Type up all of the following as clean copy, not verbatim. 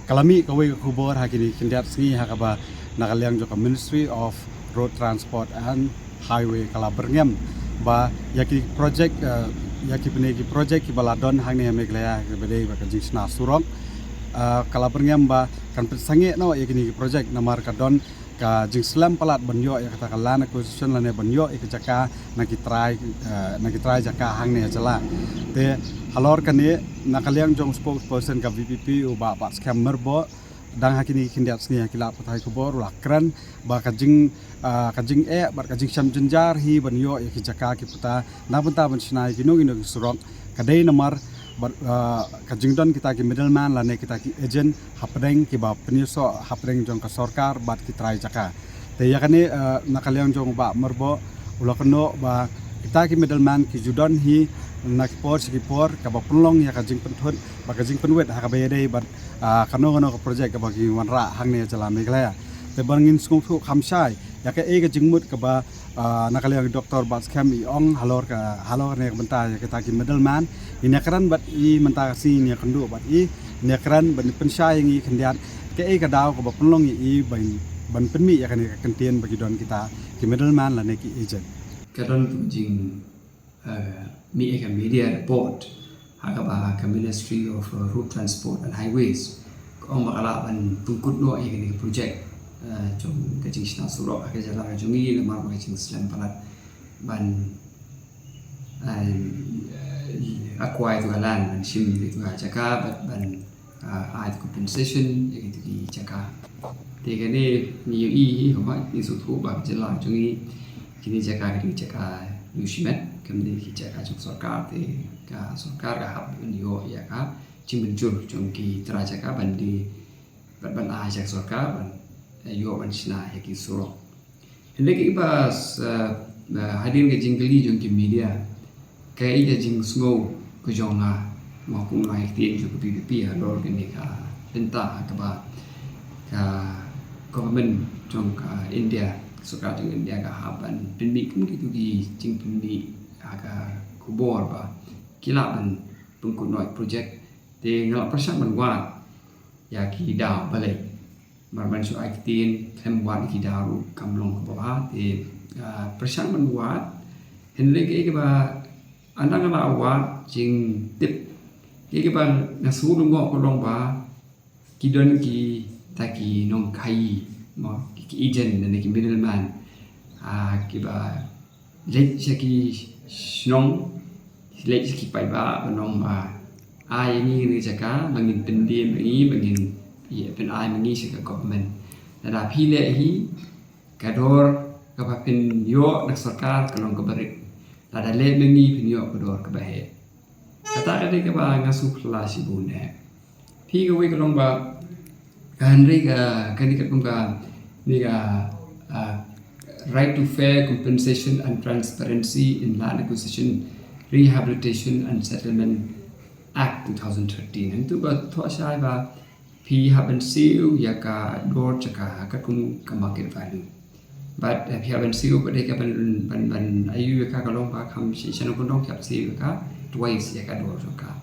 kalami kawai kubor hakini kindiat singi hakaba nakaliang joka Ministry of Road Transport and Highway Kalaberngem ba yaki project yaki penegi project ki baladon hangni meglaya kebede ba kajing sna surok Kalaberngem ba kan sange no yakini project namar kadon ka jing slam palat banyo ya kata kalana acquisition lane banyo ikjaka nakitrai jaka hangni jala te halor kani nakaliang jong spokesperson ka VPP u ba scammer bo dang hakini kindiat sni hakila patai kubor lakran ba kajing bar kajing syam jenjar hi banyo ya kijaka ki puta na punta ban snai gino surok kadai namar kajing don kita ki middleman lane kita ki agent hapdeng ki ba penyeso hapdeng jong ka sarkar bat ki trai jaka te yakani nakaliang jong ba merbo ulakno ba kita ki middleman ki judon hi nakipor sikipor kaba penlong ya kajing penthun ba kajing penwet hakabe dei bat kano ka project ka bagi wanra hangne jala meglaya te bangin skung thu khamsai ya ka e ka jingmut ka ba nakaliang doktor bat scam i ong halor ne benta ya kita ki middleman ini keran bat i menta si ni kendu bat i ni keran ban pensai ngi kendiat ke e ka daw ka ba penlong i ban penmi ya kan kentien bagi don kita ki middleman la ne ki agent kadon jing mi eka media report hakaba ka Ministry of Road Transport and Highways ko makala ban tungkut no eka ni project jong kajing sna surok ka jala jongi lemar kajing slam palat ban acquire tu halan ban sim tu jaka ban ai compensation eka tu jaka te kane ni i ho ma ni su thu ba jala jongi kini jaka ki jaka yusimet kemudian kita kajung sarkar te ka sarkar ka hab yo ya ka cimbunjur jong ki teraja ka bandi ban ajak sarkar ban yo ban sina ya ki suro inde ki bas hadir ke jingli jong ki media kai ja jing sngo ko jonga mo ku ngai ti jo ku PPP ha lor ke ni ka tenta ka ba ka government jong ka India sarkar jong India ka haban pinmi kum ki tu ki jing pinmi aga kubor ba kila ban pungkut noi project te ngala persak man wat ya ki daw balai marban su aktin them wat ki daw kamlong ko ba te persak man wat henle ke ba andang ala wat jing tip ke ba ngasu lu ngo ko long ba ki don ki taki nong kai mo ki agent ne ki middleman ki ba lek ki snong lek ki pai ba banong ba ai ni ni jaka mangin pendiem ni mangin ye pen ai mangi sika government da phi le hi kador ka pa pen yo nak sarkar kalong ka barik da le mangi pen yo kador ka ba he kata ka ba ngasu klasi bune phi ka we kalong ba kan re ka kan ka kum ka ni ka right to fair compensation and transparency in land acquisition, rehabilitation and settlement Act 2013. Itu betul saya pihak bensiu ya ka dor cakap kum ka market value. But pihak bensiu pada ka ban ayu ya ka kalong ba kam si channel kondong kap siu ka twice ya ka dor ka.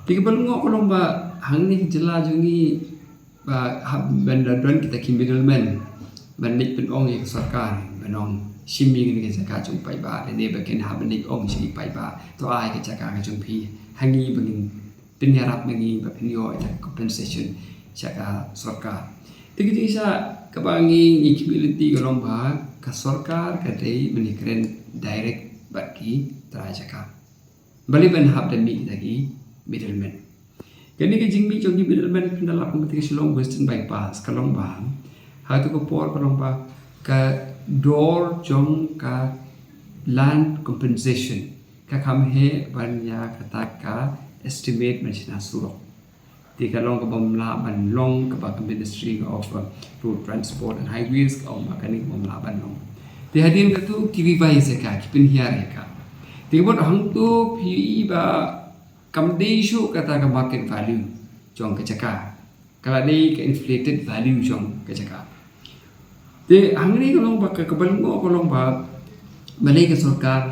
Tiga balungo kalong ba hang ni jela jungi ba benda don kita ki middleman banik pen ong yang sarkar banong shiming ni jaka chung pai ba ne ba ken ha banik ong chi pai ba to ai ke jaka ka chung phi hangi bangin pinyarap mangi ba pinyo ya compensation jaka sarkar tigi sa ka bangi equality golong ba ka sarkar ka dei menikren direct baki tra jaka bali ban hab dan mi lagi middleman kini ke jingmi chung middleman pendala kompetisi long western bypass kalong ba hatu ko por kalong ba ka door jong ka land compensation ka kam he banya kata ka estimate machina surok ti kalong ka bomla ban long ka ba Ministry of Road Transport and Highways ka ba kani bomla ban long ti hadin ka tu ki revise ka ki pinhiar ka ti bot hang tu phi ba kam de shu kata ka market value jong ka chaka kala de ka inflated value jong ka chaka te angni kolong ba ka balmo kolong ba balai ka sarkar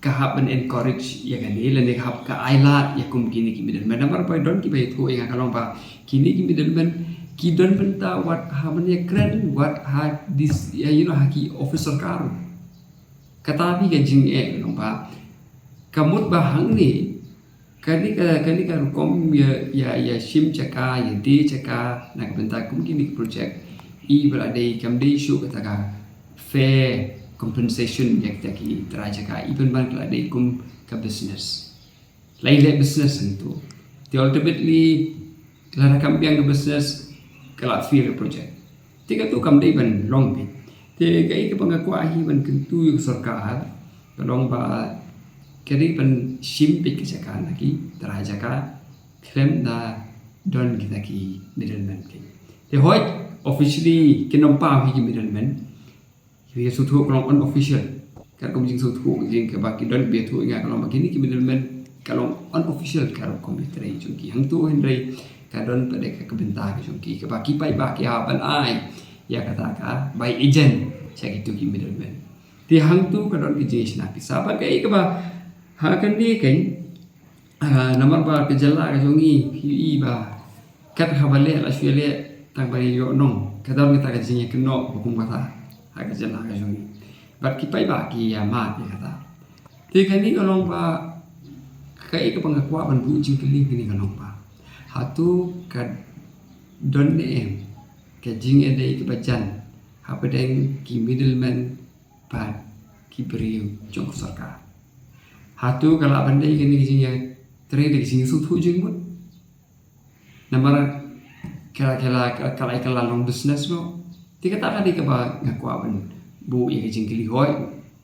kahap ben encourage ya kan ni lene kahap ka ailat ya kum kini ki middleman namar pa don ki bai thu yang kalong pa kini ki middleman ki don benta what ha men ya kren what ha this ya ha ki officer karu kata bi ka jing long pa kamut bahang ni kani ka kom ya shim chaka ya de chaka nak benta kum kini project I berada kam de show kata ka fair compensation yang kita ki teraja ka even ban kala de kum ka business lain business itu the ultimately kala kam piang ke business kala fair project tiga tu kam de ban long pi te kai ke pangakwa hi ban kentu yu sarkar kalong ba kari ban shim pe ke jaka lagi teraja ka claim da don kita ki middleman ki te hoi officially kinompa hi ki middleman dia suatu kalau unofficial kan kau jing suatu jing ke baki don be tu ingat kalau begini ki middleman kalau unofficial kalau komputer ai jungki hang tu hendrai ka don pada ke bentar ke jungki ke baki pai baki apan ai ya kata ka by agent cak itu ki middleman ti hang tu ka don ki jing na pisa ba kai ke ba ha kan ni kan nomor ba ke jala ke jungi i ba kat habale la shwele tang bari yo nong ka don kita ka jing ke no hukum kata agak jelas kan jungi, berkipai baki ya mat ya kata. Tapi kini kalau pa kai ke pengakua bantu jing keli kini kalau pa, hatu kad don em ke jing ada ke bacan, apa deng ki middleman pat ki beriu jong sarkar. Hatu kalau bandai kini jing ya trade ke jing sutu jing pun, nampak kalau long business mo. Tiga tak ada keba ngakwa ban bu ya jing kili hoi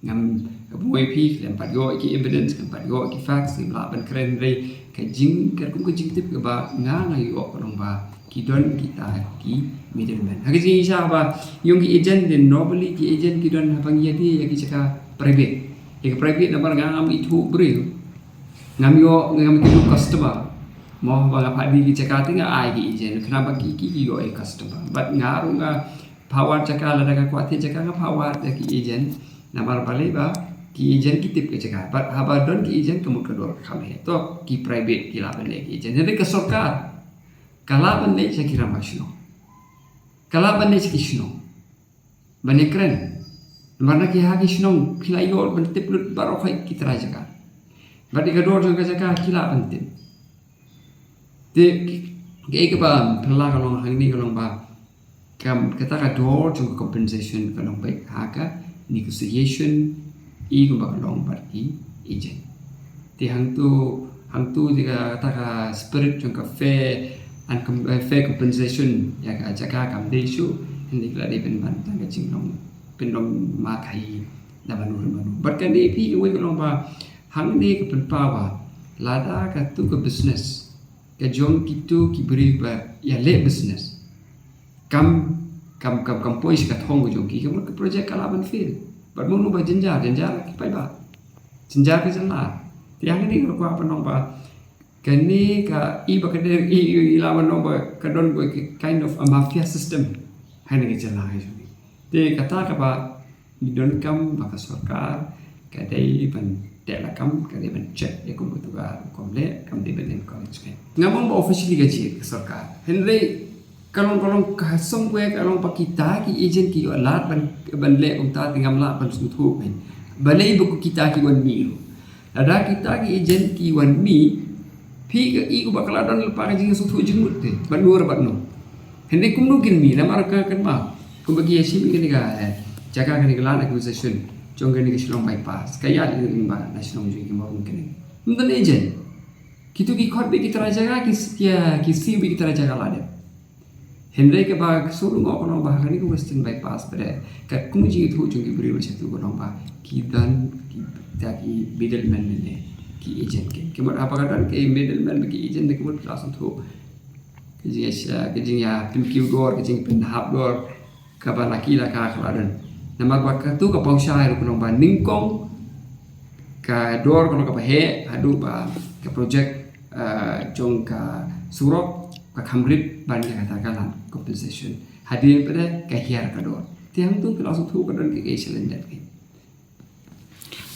ngam bu ip lempat yo ki evidence lempat yo ki facts lempat ban keren rei ka jing ka kum ka jing tip keba nga yo kolong ba ki don kita ki middleman hagi jing sha ba yung ki agent den normally ki agent ki don hapang ya di ya ki chaka private ya private number ngam itu beri ngam ki customer mo ba pa di ki chaka tinga ai ki agent kenapa ki yo customer but ngaru nga power cakap ada kan kuat cakap power dari agent nampak balik bah ki agent kitip ke cakap but habar don ki agent kamu kedua kami itu ki private ki lapan lagi agent jadi ke sarkar kalapan ni saya kira macam kalapan ni sekisno banyak keren mana ki hagi sno kilayor bentip lut baru kai kita raja kan berarti kedua juga cakap kilapan tip de ke ba pelang kalau hari ni kalau ba kam kata ka door to compensation kalong baik haka negotiation I ko bakalong party agent ti hang tu jika kata ka spirit jong ka fair and fair compensation ya ka jaka kam de su hindi kala de pen ban tang ka jinglong pen long ma khai da manu but kan de pi we kalong ba hang de ka pen pa ba lada ka tu ka business ka jong kitu ki beri ba ya le business kam pois kat hong jong ki kam ke project kalaban fail but mo ba jenjar ki pai ba jenjar ke jala tiang ni ko apa nong ba kani ka I ba ka de I lawan nong ba ka don go kind of a mafia system hai ni jala hai jong te kata ka ba ni don kam ba ka sarkar ka dei ban de la kam ka dei ban check e ko tu ga kom le kam de ben college ngamong ba officially ga chi sarkar henry kalong kasong gue kalong pakita ki agent ki alat ban le unta tingam la ban sutu ben balai buku kita ki wan mi ada kita ki agent ki wan mi pi ka I ko bakal adon lepa ka jing sutu jing mut te ban nur ban no hende kum nu kin mi na mar ka kan ma kum bagi sim ni ka jaga kan ni land acquisition jong kan ni silong bypass kaya ni ba national jing ki mo kin mun agent kitu ki khot be ki tara jaga ki setia ki si be ki tara jaga la de Henry ke bag suruh ngok orang bah kan itu western bypass pada kat kunci itu jungki beri macam tu orang bah kidan ki middleman ni ki agent ke kemudian apa kata ke middleman ki agent kemudian langsung tu kejing ya pimkiu dor kejing penhap dor kabar laki lah kah keladan nama bak tu kapau syai orang bah ningkong ka dor kalau kapau he adu bah ke project jong ka surok ka kamrit ban yang katakan compensation hadir pada kahiar kador tiang tu langsung tu kadon ke excellent dat ke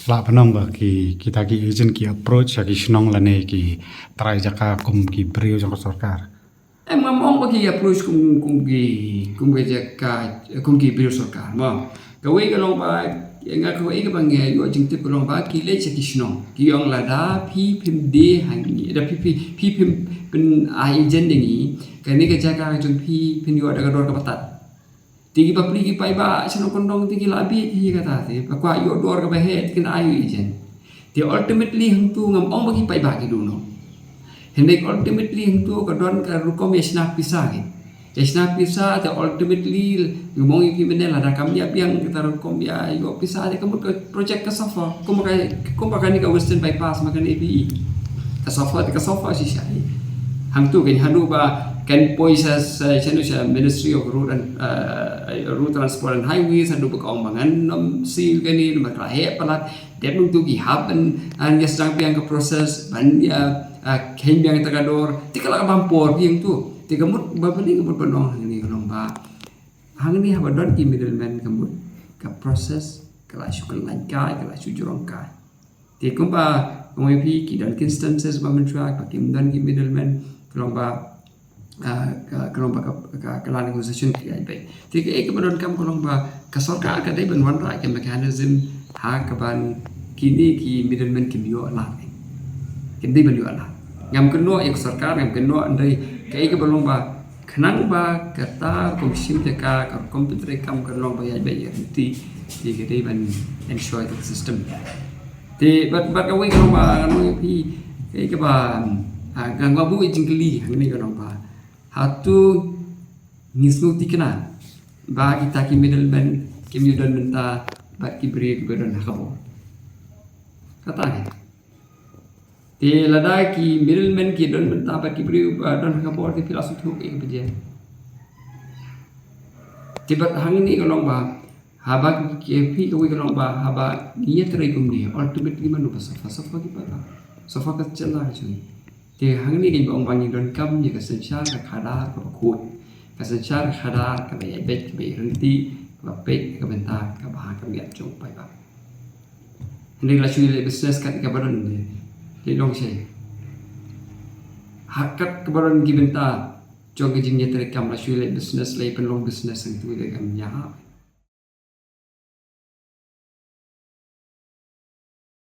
la penong ba ki kita ki agent ki approach ya ki shnong lane ki try jaka kum ki brio jong sarkar Ngomong bagi approach kum ki biro sarkar mo kawai ka long ba nga kawai ka bang yo jing tip long ba ki le ki shnong ki yong la da phi phim de hang ni da phi phim pen agent ni ka ni ka jaka jong phi phin yo da ka dor ka patat tigi papli ki pai ba sino kondong tigi labi hi kata te pakwa yo dor ka bahe kin ayu ijen ti ultimately hang tu ngam ong bagi pai ba ki du no hendek ultimately hang tu ka don ka rukom yasna pisa ki yasna pisa te ultimately ngomong ki menela da kam ya piang kita rukom ya yo pisa de kamu ka project ka sofa kuma ni ka western bypass makan APE ka sofa si syai hang tu kan hanu ba kan poisas chanu cha Ministry of Road Transport and Highways hanu ba kaumbangan nom sil kani nom ka he palat det nung tu ki happen an ya sedang piang ka proses ban ya khen biang takador tikala ka bampor piang tu tigamut babali ngamut banong ni kolong ba hang ni haba don ki middleman kamut ka proses kala syukul lankai kala sujurong kai ti kumpa ngoi pi ki dan instances ba mentrak pa kim dan ki middleman kolong ba kolong ba ka negotiation ki ai bai ti ke ek badon kam kolong ba ka sarkar ka dai ban wan ra ke mechanism ha ka ban kini ki middleman ki bio la ki dai ban yo la ngam keno ek sarkar ngam keno andai ka ek balong ba khnang ba kata komsim te ka komputer kam kolong ba ai bai ti ke dai ban ensure the system ti bat away kolong ba ngam pi ke ba gang babu jingli ngani kolong ba hatu ngisnu tikna ba kita ki middleman ki middleman ta ba ki bri ki bedon hakabo kata ni te lada ki middleman ki don benta ba ki bri don hakabo te filosofi thuk ek beje te bat hang ni kolong ba haba ki fi ko kolong ba haba niat rai kum ni ultimately manu ba safa ki pata safa ka chela chui thì hang ni cái ông bạn don kam như cái sân cha cái khada cái khut cái sân cha cái khada cái bể bể cái bể rừng ti và bể cái bên ta cái bà cái miệng trông phải ba nên là chui business cái badan này thì long say hakat cái badan cái bên ta cho cái chính nhận cái kam là chui business lấy bên long business yang tu cái kam nhà